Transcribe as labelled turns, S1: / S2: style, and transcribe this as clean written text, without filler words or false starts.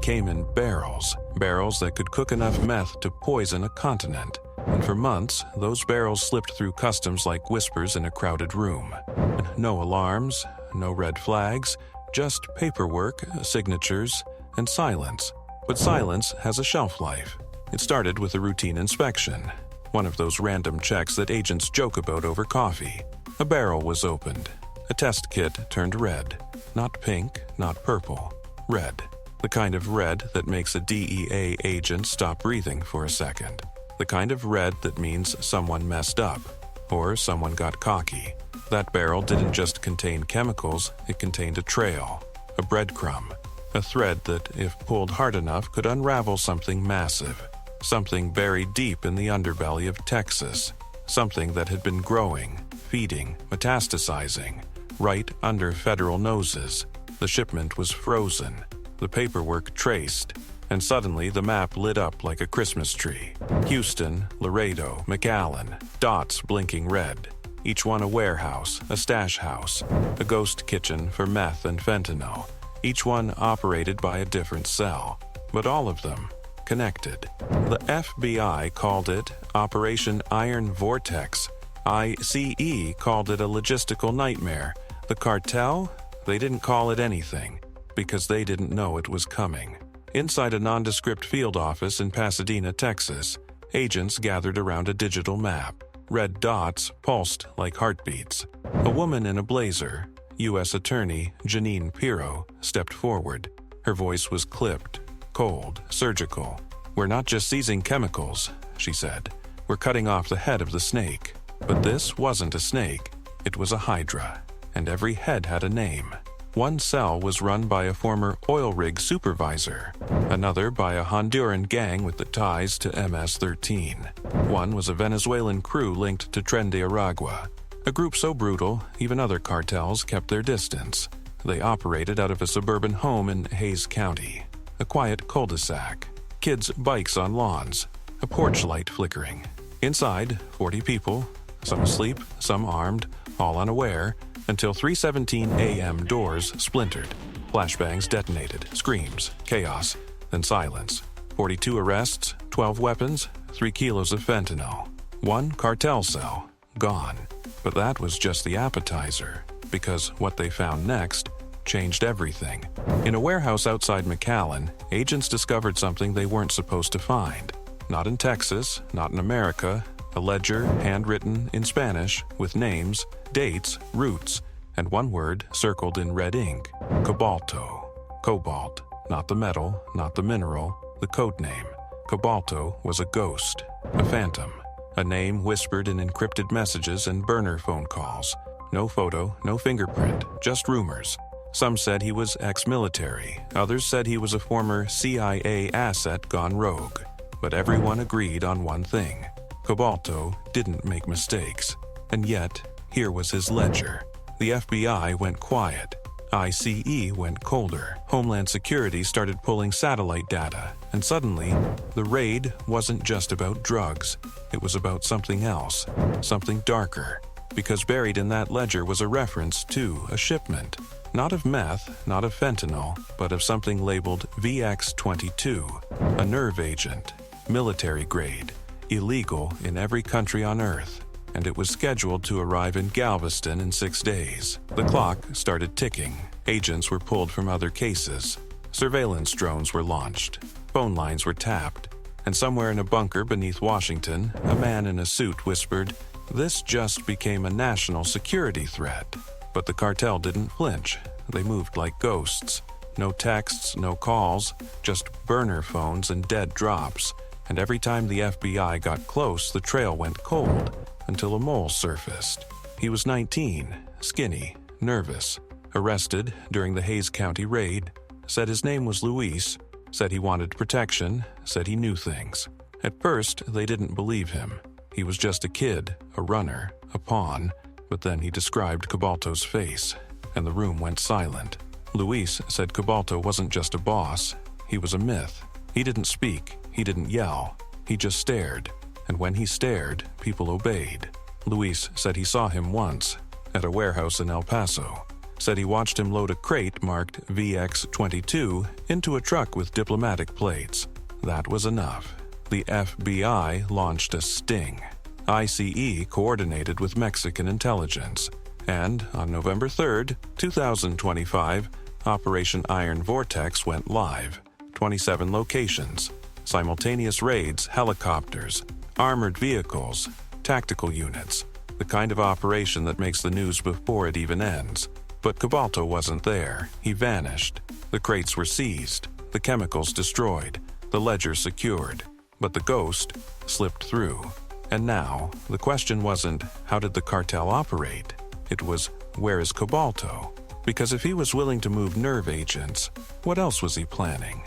S1: came in barrels that could cook enough meth to poison a continent. And for months, those barrels slipped through customs like whispers in a crowded room. No alarms, no red flags, just paperwork, signatures, and silence. But silence has a shelf life. It started with a routine inspection, one of those random checks that agents joke about over coffee. A barrel was opened. A test kit turned red. Not pink, not purple. Red. The kind of red that makes a DEA agent stop breathing for a second. The kind of red that means someone messed up, or someone got cocky. That barrel didn't just contain chemicals, it contained a trail, a breadcrumb, a thread that, if pulled hard enough, could unravel something massive, something buried deep in the underbelly of Texas, something that had been growing, feeding, metastasizing, right under federal noses. The shipment was frozen, the paperwork traced, and suddenly the map lit up like a Christmas tree. Houston, Laredo, McAllen, dots blinking red. Each one a warehouse, a stash house, a ghost kitchen for meth and fentanyl. Each one operated by a different cell, but all of them connected. The FBI called it Operation Iron Vortex. ICE called it a logistical nightmare. The cartel? They didn't call it anything, because they didn't know it was coming. Inside a nondescript field office in Pasadena, Texas, agents gathered around a digital map. Red dots pulsed like heartbeats. A woman in a blazer, U.S. Attorney Janine Pirro, stepped forward. Her voice was clipped, cold, surgical. "We're not just seizing chemicals," she said. "We're cutting off the head of the snake." But this wasn't a snake. It was a hydra, and every head had a name. One cell was run by a former oil rig supervisor, another by a Honduran gang with the ties to MS-13. One was a Venezuelan crew linked to Tren de Aragua, a group so brutal even other cartels kept their distance. They operated out of a suburban home in Hays County, a quiet cul-de-sac, kids' bikes on lawns, a porch light flickering. Inside, 40 people, some asleep, some armed, all unaware, until 3:17 a.m. doors splintered. Flashbangs detonated, screams, chaos, then silence. 42 arrests, 12 weapons, 3 kilos of fentanyl. One cartel cell, gone. But that was just the appetizer, because what they found next changed everything. In a warehouse outside McAllen, agents discovered something they weren't supposed to find. Not in Texas, not in America. A ledger, handwritten in Spanish, with names, dates, routes, and one word circled in red ink: Cobalto. Cobalt. Not the metal, not the mineral, the code name. Cobalto was a ghost, a phantom, a name whispered in encrypted messages and burner phone calls. No photo, no fingerprint, just rumors. Some said he was ex-military, others said he was a former CIA asset gone rogue. But everyone agreed on one thing: Cobalto didn't make mistakes. And yet, here was his ledger. The FBI went quiet. ICE went colder. Homeland Security started pulling satellite data. And suddenly, the raid wasn't just about drugs. It was about something else, something darker. Because buried in that ledger was a reference to a shipment. Not of meth, not of fentanyl, but of something labeled VX-22, a nerve agent, military grade, illegal in every country on Earth, and it was scheduled to arrive in Galveston in 6 days. The clock started ticking. Agents were pulled from other cases. Surveillance drones were launched. Phone lines were tapped. And somewhere in a bunker beneath Washington, a man in a suit whispered, "This just became a national security threat." But the cartel didn't flinch. They moved like ghosts. No texts, no calls, just burner phones and dead drops. And every time the FBI got close, the trail went cold, until a mole surfaced. He was 19, skinny, nervous, arrested during the Hays County raid, said his name was Luis, said he wanted protection, said he knew things. At first, they didn't believe him. He was just a kid, a runner, a pawn, but then he described Cobalto's face, and the room went silent. Luis said Cobalto wasn't just a boss, he was a myth. He didn't speak, he didn't yell, he just stared. And when he stared, people obeyed. Luis said he saw him once, at a warehouse in El Paso. said he watched him load a crate marked VX-22 into a truck with diplomatic plates. That was enough. The FBI launched a sting. ICE coordinated with Mexican intelligence. And on November 3, 2025, Operation Iron Vortex went live. 27 locations, simultaneous raids, helicopters, armored vehicles, tactical units, the kind of operation that makes the news before it even ends. But Cobalto wasn't there. He vanished. The crates were seized, the chemicals destroyed, the ledger secured. But the ghost slipped through. And now, the question wasn't, how did the cartel operate? It was, where is Cobalto? Because if he was willing to move nerve agents, what else was he planning?